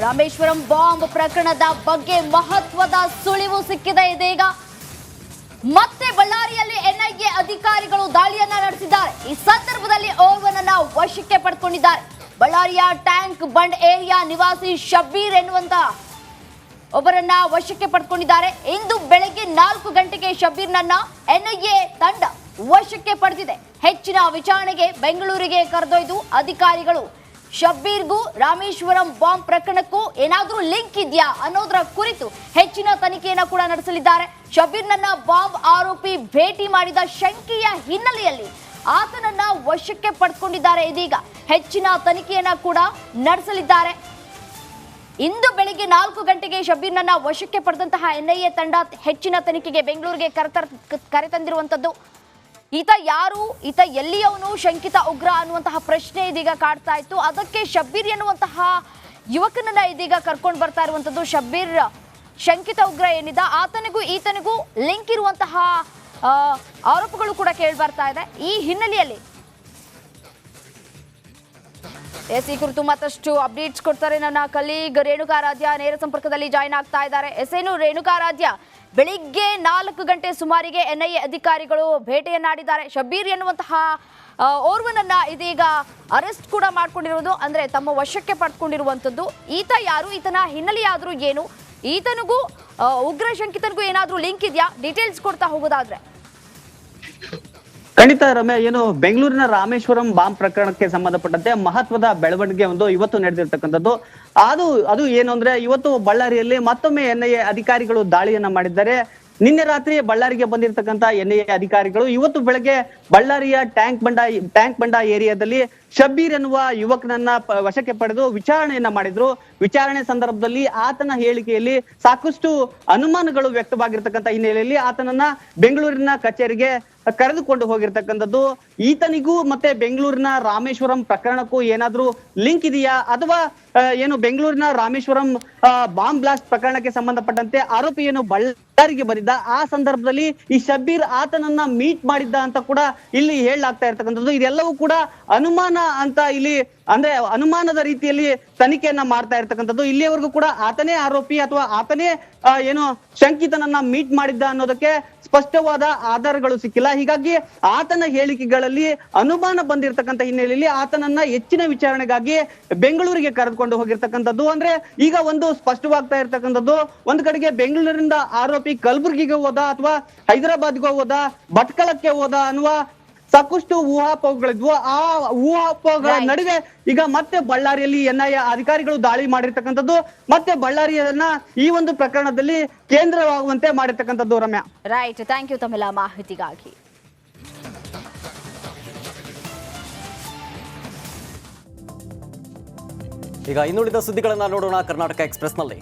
Rameswaram bomb ಪ್ರಕರಣದ ಬಗ್ಗೆ ಮಹತ್ವದ ಸುಳಿವು ಸಿಕ್ಕಿದೆ ಇದೀಗ. ಮತ್ತೆ ಬಳ್ಳಾರಿಯಲ್ಲಿ ಎನ್ಐಎ ಅಧಿಕಾರಿಗಳು ದಾಳಿಯನ್ನ ನಡೆಸಿದ್ದಾರೆ. ಈ ಸಂದರ್ಭದಲ್ಲಿ ಓರ್ವನನ್ನ ವಶಕ್ಕೆ ಪಡೆದುಕೊಂಡಿದ್ದಾರೆ. ಬಳ್ಳಾರಿಯ ಟ್ಯಾಂಕ್ ಬಂಡ್ ಏರಿಯಾ ನಿವಾಸಿ ಶಬ್ಬೀರ್ ಎನ್ನುವಂತ ಒಬ್ಬರನ್ನ ವಶಕ್ಕೆ ಪಡೆದುಕೊಂಡಿದ್ದಾರೆ. ಇಂದು ಬೆಳಗ್ಗೆ 4 ಗಂಟೆಗೆ ಶಬ್ಬೀರ್ನನ್ನ ಎನ್ಐಎ ತಂಡ ವಶಕ್ಕೆ ಪಡೆದಿದೆ. ಹೆಚ್ಚಿನ ವಿಚಾರಣೆಗೆ ಬೆಂಗಳೂರಿಗೆ ಕರೆದೊಯ್ದು ಅಧಿಕಾರಿಗಳು ಶಬ್ಬೀರ್ಗೂ ರಾಮೇಶ್ವರಂ ಬಾಂಬ್ ಪ್ರಕರಣಕ್ಕೂ ಏನಾದರೂ ಲಿಂಕ್ ಇದೆಯಾ ಅನ್ನೋದರ ಕುರಿತು ಹೆಚ್ಚಿನ ತನಿಖೆಯನ್ನು ಕೂಡ ನಡೆಸಲಿದ್ದಾರೆ. ಶಬ್ಬೀರ್ನನ್ನ ಬಾಂಬ್ ಆರೋಪಿ ಭೇಟಿ ಮಾಡಿದ ಶಂಕೆಯ ಹಿನ್ನೆಲೆಯಲ್ಲಿ ಆತನನ್ನ ವಶಕ್ಕೆ ಪಡೆದುಕೊಂಡಿದ್ದಾರೆ. ಇದೀಗ ಹೆಚ್ಚಿನ ತನಿಖೆಯನ್ನ ಕೂಡ ನಡೆಸಲಿದ್ದಾರೆ. ಇಂದು ಬೆಳಿಗ್ಗೆ 4 ಗಂಟೆಗೆ ಶಬ್ಬೀರ್ನನ್ನ ವಶಕ್ಕೆ ಪಡೆದಂತಹ ಎನ್ಐಎ ತಂಡ ಹೆಚ್ಚಿನ ತನಿಖೆಗೆ ಬೆಂಗಳೂರಿಗೆ ಕರೆತಂದಿರುವಂತದ್ದು. ಈತ ಯಾರು, ಈತ ಎಲ್ಲಿಯವನು, ಶಂಕಿತ ಉಗ್ರ ಅನ್ನುವಂತಹ ಪ್ರಶ್ನೆ ಇದೀಗ ಕಾಡ್ತಾ ಇತ್ತು. ಅದಕ್ಕೆ ಶಬ್ಬೀರ್ ಎನ್ನುವಂತಹ ಯುವಕನನ್ನ ಇದೀಗ ಕರ್ಕೊಂಡು ಬರ್ತಾ ಇರುವಂತದ್ದು. ಶಬ್ಬೀರ್ ಶಂಕಿತ ಉಗ್ರ ಏನಿದೆ ಆತನಿಗೂ ಈತನಿಗೂ ಲಿಂಕ್ ಇರುವಂತಹ ಆರೋಪಗಳು ಕೂಡ ಕೇಳಿ ಬರ್ತಾ ಇದೆ. ಈ ಹಿನ್ನೆಲೆಯಲ್ಲಿ ಈ ಕುರಿತು ಮತ್ತಷ್ಟು ಅಪ್ಡೇಟ್ಸ್ ಕೊಡ್ತಾರೆ ನನ್ನ ಕಲೀಗ್ ರೇಣುಕಾರಾಧ್ಯ ನೇರ ಸಂಪರ್ಕದಲ್ಲಿ ಜಾಯಿನ್ ಆಗ್ತಾ ಇದ್ದಾರೆ. ಏನು ರೇಣುಕಾರಾಧ್ಯ, ಬೆಳಿಗ್ಗೆ 4 ಗಂಟೆ ಸುಮಾರಿಗೆ ಎನ್ಐಎ ಅಧಿಕಾರಿಗಳು ಭೇಟಿಯನ್ನಾಡಿದ್ದಾರೆ. ಶಬ್ಬೀರ್ ಎನ್ನುವಂತಹ ಓರ್ವನನ್ನ ಇದೀಗ ಅರೆಸ್ಟ್ ಕೂಡ ಮಾಡ್ಕೊಂಡಿರುವುದು, ಅಂದ್ರೆ ತಮ್ಮ ವಶಕ್ಕೆ ಪಡ್ಕೊಂಡಿರುವಂತದ್ದು. ಈತ ಯಾರು, ಈತನ ಹಿನ್ನೆಲೆಯಾದ್ರೂ ಏನು, ಈತನಿಗೂ ಉಗ್ರ ಶಂಕಿತನಿಗೂ ಏನಾದ್ರೂ ಲಿಂಕ್ ಇದೆಯಾ? ಡೀಟೇಲ್ಸ್ ಕೊಡ್ತಾ ಹೋಗೋದಾದ್ರೆ. ಖಂಡಿತ ರಮ್ಯ, ಏನು ಬೆಂಗಳೂರಿನ ರಾಮೇಶ್ವರಂ ಬಾಂಬ್ ಪ್ರಕರಣಕ್ಕೆ ಸಂಬಂಧಪಟ್ಟಂತೆ ಮಹತ್ವದ ಬೆಳವಣಿಗೆ ಇವತ್ತು ನಡೆದಿರ್ತಕ್ಕಂಥದ್ದು. ಅದು ಏನು ಅಂದ್ರೆ, ಇವತ್ತು ಬಳ್ಳಾರಿಯಲ್ಲಿ ಮತ್ತೊಮ್ಮೆ ಎನ್ಐಎ ಅಧಿಕಾರಿಗಳು ದಾಳಿಯನ್ನ ಮಾಡಿದ್ದಾರೆ. ನಿನ್ನೆ ರಾತ್ರಿ ಬಳ್ಳಾರಿಗೆ ಬಂದಿರತಕ್ಕಂತ ಎನ್ಐಎ ಅಧಿಕಾರಿಗಳು ಇವತ್ತು ಬೆಳಗ್ಗೆ ಬಳ್ಳಾರಿಯ ಟ್ಯಾಂಕ್ ಬಂಡ ಏರಿಯಾದಲ್ಲಿ ಶಬ್ಬೀರ್ ಎನ್ನುವ ಯುವಕನನ್ನ ವಶಕ್ಕೆ ಪಡೆದು ವಿಚಾರಣೆಯನ್ನ ಮಾಡಿದ್ರು. ವಿಚಾರಣೆ ಸಂದರ್ಭದಲ್ಲಿ ಆತನ ಹೇಳಿಕೆಯಲ್ಲಿ ಸಾಕಷ್ಟು ಅನುಮಾನಗಳು ವ್ಯಕ್ತವಾಗಿರ್ತಕ್ಕಂಥ ಹಿನ್ನೆಲೆಯಲ್ಲಿ ಆತನನ್ನ ಬೆಂಗಳೂರಿನ ಕಚೇರಿಗೆ ಕರೆದುಕೊಂಡು ಹೋಗಿರ್ತಕ್ಕಂಥದ್ದು. ಈತನಿಗೂ ಮತ್ತೆ ಬೆಂಗಳೂರಿನ ರಾಮೇಶ್ವರಂ ಪ್ರಕರಣಕ್ಕೂ ಏನಾದ್ರೂ ಲಿಂಕ್ ಇದೆಯಾ, ಅಥವಾ ಏನು ಬೆಂಗಳೂರಿನ ರಾಮೇಶ್ವರಂ ಬಾಂಬ್ ಬ್ಲಾಸ್ಟ್ ಪ್ರಕರಣಕ್ಕೆ ಸಂಬಂಧಪಟ್ಟಂತೆ ಆರೋಪಿ ಏನು ಬಳ್ಳಾರಿಗೆ ಬಂದಿದ್ದ, ಆ ಸಂದರ್ಭದಲ್ಲಿ ಈ ಶಬ್ಬೀರ್ ಆತನನ್ನ ಮೀಟ್ ಮಾಡಿದ್ದ ಅಂತ ಕೂಡ ಇಲ್ಲಿ ಹೇಳಲಾಗ್ತಾ ಇರ್ತಕ್ಕಂಥದ್ದು. ಇದೆಲ್ಲವೂ ಕೂಡ ಅನುಮಾನ ಅಂತ ಇಲ್ಲಿ ಅಂದ್ರೆ ಅನುಮಾನದ ರೀತಿಯಲ್ಲಿ ತನಿಖೆಯನ್ನ ಮಾಡ್ತಾ ಇರ್ತಕ್ಕಂಥದ್ದು. ಇಲ್ಲಿಯವರೆಗೂ ಕೂಡ ಆತನೇ ಆರೋಪಿ ಅಥವಾ ಆತನೇ ಏನು ಶಂಕಿತನನ್ನ ಮೀಟ್ ಮಾಡಿದ್ದ ಅನ್ನೋದಕ್ಕೆ ಸ್ಪಷ್ಟವಾದ ಆಧಾರಗಳು ಸಿಕ್ಕಿಲ್ಲ. ಹೀಗಾಗಿ ಆತನ ಹೇಳಿಕೆಗಳಲ್ಲಿ ಅನುಮಾನ ಬಂದಿರತಕ್ಕಂಥ ಹಿನ್ನೆಲೆಯಲ್ಲಿ ಆತನನ್ನ ಹೆಚ್ಚಿನ ವಿಚಾರಣೆಗಾಗಿ ಬೆಂಗಳೂರಿಗೆ ಕರೆದುಕೊಂಡು ಹೋಗಿರ್ತಕ್ಕಂಥದ್ದು. ಅಂದ್ರೆ ಈಗ ಒಂದು ಸ್ಪಷ್ಟವಾಗ್ತಾ ಇರ್ತಕ್ಕಂಥದ್ದು, ಒಂದ್ ಕಡೆಗೆ ಬೆಂಗಳೂರಿನಿಂದ ಆರೋಪಿ ಕಲಬುರ್ಗಿಗೆ ಹೋದ ಅಥವಾ ಹೈದರಾಬಾದ್ಗೆ ಹೋದ, ಭಟ್ಕಳಕ್ಕೆ ಹೋದ ಅನ್ನುವ ಸಾಕಷ್ಟು ಊಹಾಪೋಹಗಳಿದ್ವು. ಆ ಊಹಾಪೋಹಗಳ ನಡುವೆ ಈಗ ಮತ್ತೆ ಬಳ್ಳಾರಿಯಲ್ಲಿ ಎನ್ಐಎ ಅಧಿಕಾರಿಗಳು ದಾಳಿ ಮಾಡಿರ್ತಕ್ಕಂಥದ್ದು, ಮತ್ತೆ ಬಳ್ಳಾರಿಯನ್ನ ಈ ಒಂದು ಪ್ರಕರಣದಲ್ಲಿ ಕೇಂದ್ರವಾಗುವಂತೆ ಮಾಡಿರ್ತಕ್ಕಂಥದ್ದು. ರಮ್ಯಾ, ರೈಟ್, ಥ್ಯಾಂಕ್ ಯು ತಮ್ಮೆಲ್ಲ ಮಾಹಿತಿಗಾಗಿ. ಈಗ ಇನ್ನುಳಿದ ಸುದ್ದಿಗಳನ್ನ ನೋಡೋಣ ಕರ್ನಾಟಕ ಎಕ್ಸ್‌ಪ್ರೆಸ್‌ನಲ್ಲಿ.